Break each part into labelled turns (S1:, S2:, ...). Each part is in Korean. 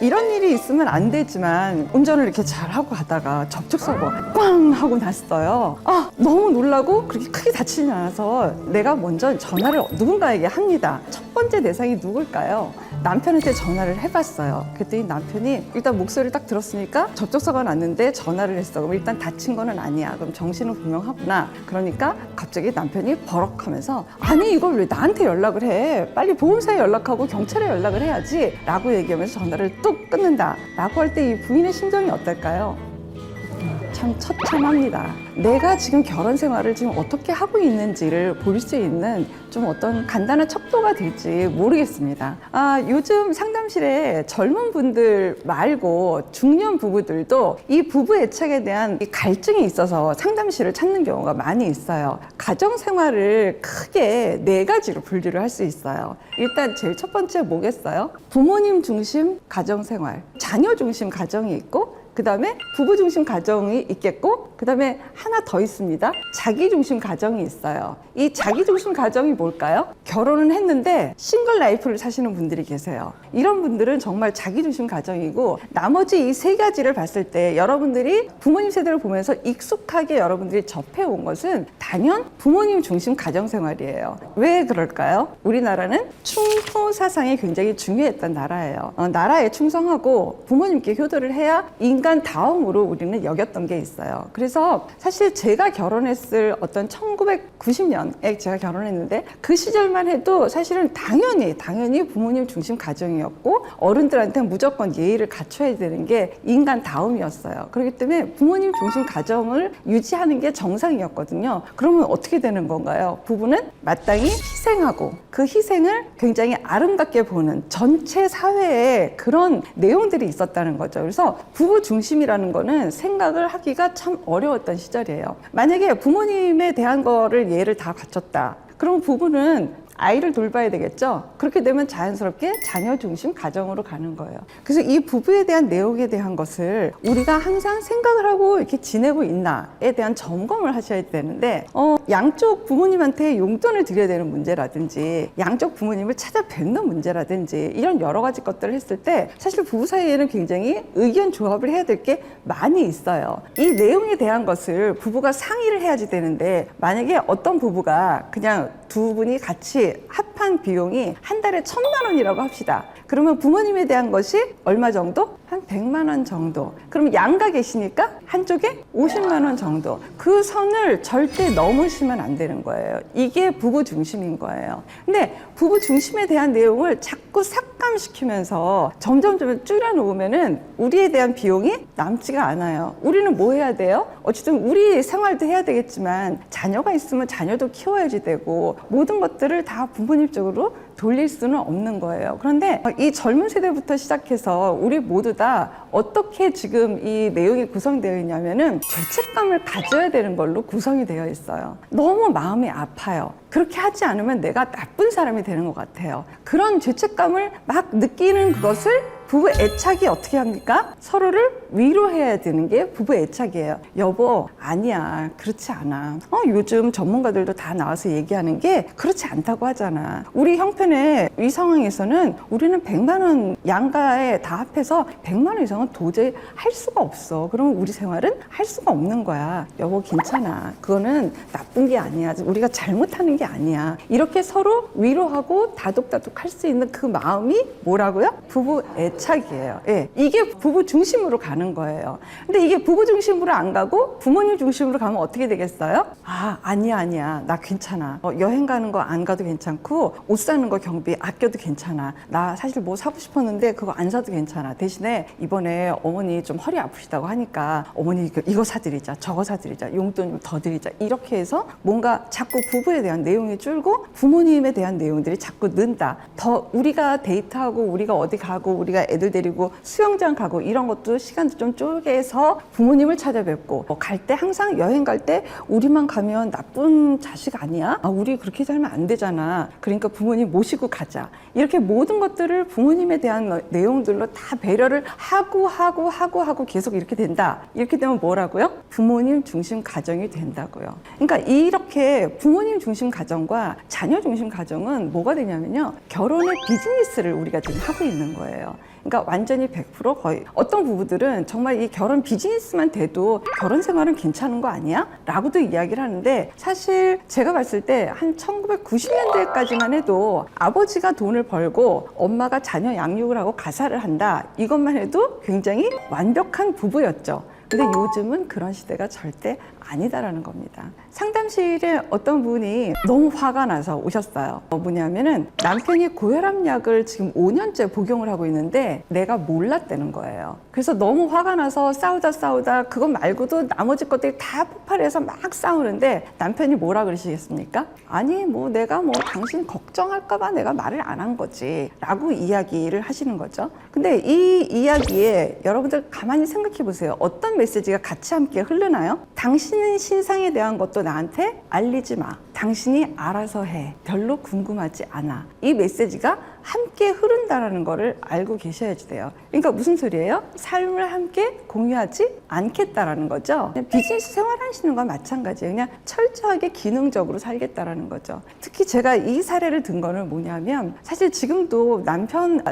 S1: 이런 일이 있으면 안 되지만 운전을 이렇게 잘하고 가다가 접촉사고가 꽝 하고 났어요. 너무 놀라고 그렇게 크게 다치지 않아서 내가 먼저 전화를 누군가에게 합니다. 첫 번째 대상이 누굴까요? 남편한테 전화를 해봤어요. 그랬더니 남편이 일단 목소리를 딱 들었으니까 접촉사고가 났는데 전화를 했어. 그럼 일단 다친 거는 아니야. 그럼 정신은 분명하구나. 그러니까 갑자기 남편이 버럭하면서 아니 이걸 왜 나한테 연락을 해? 빨리 보험사에 연락하고 경찰에 연락을 해야지 라고 얘기하면서 전화를 뚝 끊는다 라고 할 때 이 부인의 심정이 어떨까요? 참 처참합니다. 내가 지금 결혼 생활을 지금 어떻게 하고 있는지를 볼 수 있는 좀 어떤 간단한 척도가 될지 모르겠습니다. 요즘 상담실에 젊은 분들 말고 중년 부부들도 이 부부 애착에 대한 이 갈증이 있어서 상담실을 찾는 경우가 많이 있어요. 가정 생활을 크게 4가지로 분류를 할 수 있어요. 일단 제일 첫 번째 뭐겠어요? 부모님 중심 가정 생활, 자녀 중심 가정이 있고 그 다음에 부부 중심 가정이 있겠고 그 다음에 하나 더 있습니다. 자기 중심 가정이 있어요. 이 자기 중심 가정이 뭘까요? 결혼은 했는데 싱글 라이프를 사시는 분들이 계세요. 이런 분들은 정말 자기 중심 가정이고 나머지 이 3가지를 봤을 때 여러분들이 부모님 세대를 보면서 익숙하게 여러분들이 접해온 것은 단연 부모님 중심 가정 생활이에요. 왜 그럴까요? 우리나라는 충효 사상이 굉장히 중요했던 나라예요. 나라에 충성하고 부모님께 효도를 해야 인간 다음으로 우리는 여겼던 게 있어요. 그래서 사실 제가 결혼했을 어떤 1990년에 제가 결혼했는데 그 시절만 해도 사실은 당연히 부모님 중심 가정이었고 어른들한테 무조건 예의를 갖춰야 되는 게 인간 다움이었어요. 그렇기 때문에 부모님 중심 가정을 유지하는 게 정상이었거든요. 그러면 어떻게 되는 건가요? 부부는 마땅히 희생하고 그 희생을 굉장히 아름답게 보는 전체 사회에 그런 내용들이 있었다는 거죠. 그래서 부부 중심이라는 거는 생각을 하기가 참 어려웠던 시절이에요. 만약에 부모님에 대한 거를 예를 다 갖췄다. 그럼 부부는 아이를 돌봐야 되겠죠? 그렇게 되면 자연스럽게 자녀 중심 가정으로 가는 거예요. 그래서 이 부부에 대한 내용에 대한 것을 우리가 항상 생각을 하고 이렇게 지내고 있나에 대한 점검을 하셔야 되는데 양쪽 부모님한테 용돈을 드려야 되는 문제라든지 양쪽 부모님을 찾아뵙는 문제라든지 이런 여러 가지 것들을 했을 때 사실 부부 사이에는 굉장히 의견 조합을 해야 될 게 많이 있어요. 이 내용에 대한 것을 부부가 상의를 해야지 되는데 만약에 어떤 부부가 그냥 두 분이 같이 합한 비용이 한 달에 1,000만 원이라고 합시다. 그러면 부모님에 대한 것이 얼마 정도? 한 100만 원 정도. 그럼 양가 계시니까 한쪽에 50만 원 정도. 그 선을 절대 넘으시면 안 되는 거예요. 이게 부부 중심인 거예요. 근데 부부 중심에 대한 내용을 자꾸 삭감시키면서 점점 줄여놓으면은 우리에 대한 비용이 남지가 않아요. 우리는 뭐 해야 돼요? 어쨌든 우리 생활도 해야 되겠지만 자녀가 있으면 자녀도 키워야지 되고 모든 것들을 다 부모님 쪽으로 돌릴 수는 없는 거예요. 그런데 이 젊은 세대부터 시작해서 우리 모두 다 어떻게 지금 이 내용이 구성되어 있냐면은 죄책감을 가져야 되는 걸로 구성이 되어 있어요. 너무 마음이 아파요. 그렇게 하지 않으면 내가 나쁜 사람이 되는 것 같아요. 그런 죄책감을 막 느끼는 것을 부부 애착이 어떻게 합니까? 서로를 위로해야 되는 게 부부 애착이에요. 여보, 아니야. 그렇지 않아. 요즘 전문가들도 다 나와서 얘기하는 게 그렇지 않다고 하잖아. 우리 형편에 이 상황에서는 우리는 100만 원 양가에 다 합해서 100만 원 이상은 도저히 할 수가 없어. 그러면 우리 생활은 할 수가 없는 거야. 여보, 괜찮아. 그거는 나쁜 게 아니야. 우리가 잘못하는 게 아니야. 이렇게 서로 위로하고 다독다독 할 수 있는 그 마음이 뭐라고요? 부부 애착이에요. 예, 이게 부부 중심으로 가는 거예요. 근데 이게 부부 중심으로 안 가고 부모님 중심으로 가면 어떻게 되겠어요? 아니야. 나 괜찮아. 여행 가는 거 안 가도 괜찮고 옷 사는 거 경비 아껴도 괜찮아. 나 사실 뭐 사고 싶었는데 그거 안 사도 괜찮아. 대신에 이번에 어머니 좀 허리 아프시다고 하니까 어머니 이거 사드리자, 저거 사드리자, 용돈 좀 더 드리자. 이렇게 해서 뭔가 자꾸 부부에 대한 내용이 줄고 부모님에 대한 내용들이 자꾸 는다. 더 우리가 데이트하고 우리가 어디 가고 우리가 애들 데리고 수영장 가고 이런 것도 시간도 좀 쪼개서 부모님을 찾아뵙고 갈 때 항상 여행 갈 때 우리만 가면 나쁜 자식 아니야? 우리 그렇게 살면 안 되잖아. 그러니까 부모님 모시고 가자. 이렇게 모든 것들을 부모님에 대한 내용들로 다 배려를 하고 계속 이렇게 된다. 이렇게 되면 뭐라고요? 부모님 중심 가정이 된다고요. 그러니까 이렇게 부모님 중심 가정과 자녀 중심 가정은 뭐가 되냐면요. 결혼의 비즈니스를 우리가 지금 하고 있는 거예요. 그러니까 완전히 100% 거의 어떤 부부들은 정말 이 결혼 비즈니스만 돼도 결혼 생활은 괜찮은 거 아니야? 라고도 이야기를 하는데 사실 제가 봤을 때 한 1990년대까지만 해도 아버지가 돈을 벌고 엄마가 자녀 양육을 하고 가사를 한다. 이것만 해도 굉장히 완벽한 부부였죠. 근데 요즘은 그런 시대가 절대 아니다라는 겁니다. 상담실에 어떤 분이 너무 화가 나서 오셨어요. 뭐냐면은 남편이 고혈압약을 지금 5년째 복용을 하고 있는데 내가 몰랐다는 거예요. 그래서 너무 화가 나서 싸우다 그것 말고도 나머지 것들이 다 폭발해서 막 싸우는데 남편이 뭐라 그러시겠습니까? 아니 뭐 내가 뭐 당신 걱정할까 봐 내가 말을 안 한 거지 라고 이야기를 하시는 거죠. 근데 이 이야기에 여러분들 가만히 생각해 보세요. 어떤 메시지가 같이 함께 흐르나요? 당신은 신상에 대한 것도 나한테 알리지 마. 당신이 알아서 해. 별로 궁금하지 않아. 이 메시지가 함께 흐른다라는 거를 알고 계셔야지 돼요. 그러니까 무슨 소리예요? 삶을 함께 공유하지 않겠다라는 거죠. 그냥 비즈니스 생활하시는 건 마찬가지예요. 그냥 철저하게 기능적으로 살겠다라는 거죠. 특히 제가 이 사례를 든 거는 뭐냐면 사실 지금도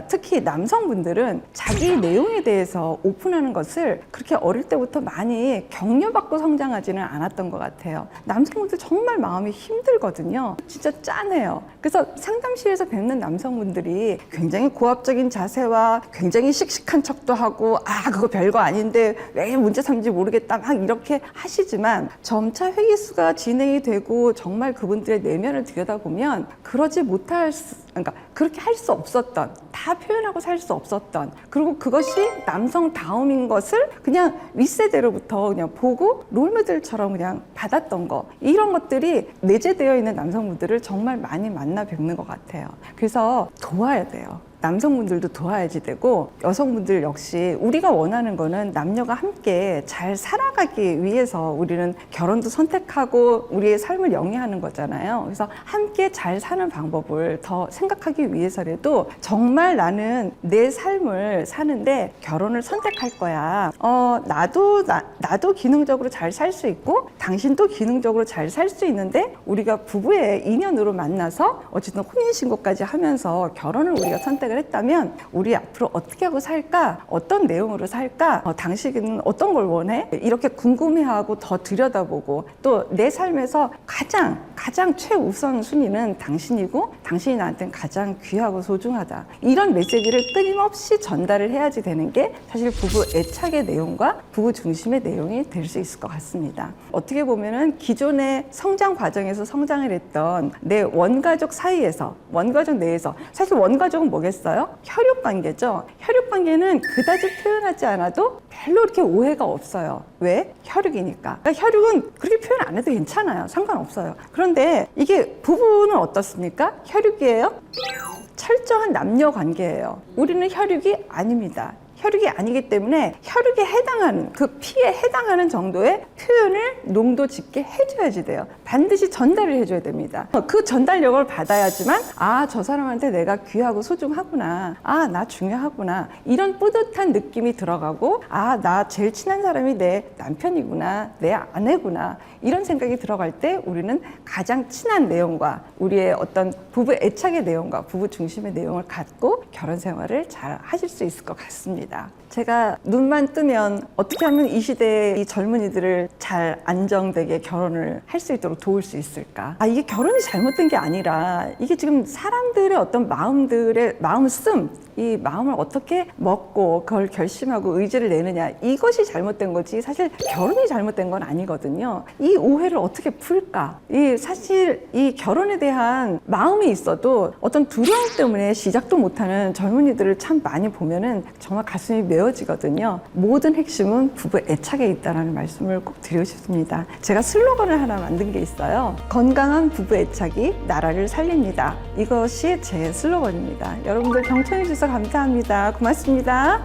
S1: 특히 남성분들은 자기 내용에 대해서 오픈하는 것을 그렇게 어릴 때부터 많이 격려받고 성장하지는 않았던 것 같아요. 남성분들 정말 마음이 힘들거든요. 진짜 짠해요. 그래서 상담실에서 뵙는 남성분들이 굉장히 고압적인 자세와 굉장히 씩씩한 척도 하고 그거 별거 아닌데 왜 문제 삼는지 모르겠다 막 이렇게 하시지만 점차 회의수가 진행이 되고 정말 그분들의 내면을 들여다보면 그러니까 그렇게 할 수 없었던, 다 표현하고 살 수 없었던, 그리고 그것이 남성다움인 것을 그냥 윗세대로부터 그냥 보고 롤모델처럼 그냥 받았던 거, 이런 것들이 내재되어 있는 남성분들을 정말 많이 만나 뵙는 것 같아요. 그래서 도와야 돼요. 남성분들도 도와야지 되고 여성분들 역시 우리가 원하는 거는 남녀가 함께 잘 살아가기 위해서 우리는 결혼도 선택하고 우리의 삶을 영위하는 거잖아요. 그래서 함께 잘 사는 방법을 더 생각하기 위해서라도 정말 나는 내 삶을 사는데 결혼을 선택할 거야. 나도 기능적으로 잘 살 수 있고 당신도 기능적으로 잘 살 수 있는데 우리가 부부의 인연으로 만나서 어쨌든 혼인신고까지 하면서 결혼을 우리가 선택을 했다면 우리 앞으로 어떻게 하고 살까? 어떤 내용으로 살까? 당신은 어떤 걸 원해? 이렇게 궁금해하고 더 들여다보고 또 내 삶에서 가장 최우선 순위는 당신이고 당신이 나한테는 가장 귀하고 소중하다. 이런 메시지를 끊임없이 전달을 해야지 되는 게 사실 부부 애착의 내용과 부부 중심의 내용이 될 수 있을 것 같습니다. 어떻게 보면은 기존의 성장 과정에서 성장을 했던 내 원가족 사이에서, 원가족 내에서, 사실 원가족은 뭐겠어요? 혈육관계죠. 혈육관계는 그다지 표현하지 않아도 별로 이렇게 오해가 없어요. 왜? 혈육이니까. 그러니까 혈육은 그렇게 표현 안 해도 괜찮아요. 상관없어요. 그런데 이게 부부는 어떻습니까? 혈육이에요? 철저한 남녀 관계예요. 우리는 혈육이 아닙니다. 혈육이 아니기 때문에 혈육에 해당하는, 그 피에 해당하는 정도의 표현을 농도 짙게 해줘야지 돼요. 반드시 전달을 해줘야 됩니다. 그 전달력을 받아야지만 저 사람한테 내가 귀하고 소중하구나, 나 중요하구나, 이런 뿌듯한 느낌이 들어가고 나 제일 친한 사람이 내 남편이구나, 내 아내구나, 이런 생각이 들어갈 때 우리는 가장 친한 내용과 우리의 어떤 부부 애착의 내용과 부부 중심의 내용을 갖고 결혼 생활을 잘 하실 수 있을 것 같습니다. 제가 눈만 뜨면 어떻게 하면 이 시대의 이 젊은이들을 잘 안정되게 결혼을 할 수 있도록 도울 수 있을까? 이게 결혼이 잘못된 게 아니라 이게 지금 사람들의 어떤 마음을 이 마음을 어떻게 먹고 그걸 결심하고 의지를 내느냐, 이것이 잘못된 거지 사실 결혼이 잘못된 건 아니거든요. 이 오해를 어떻게 풀까? 사실 이 결혼에 대한 마음이 있어도 어떤 두려움 때문에 시작도 못하는 젊은이들을 참 많이 보면은 정말 가슴이 메어지거든요. 모든 핵심은 부부 애착에 있다는 말씀을 꼭 드리고 싶습니다. 제가 슬로건을 하나 만든 게 있어요. 건강한 부부 애착이 나라를 살립니다. 이것이 제 슬로건입니다. 여러분들 경청해 주셔서 감사합니다. 고맙습니다.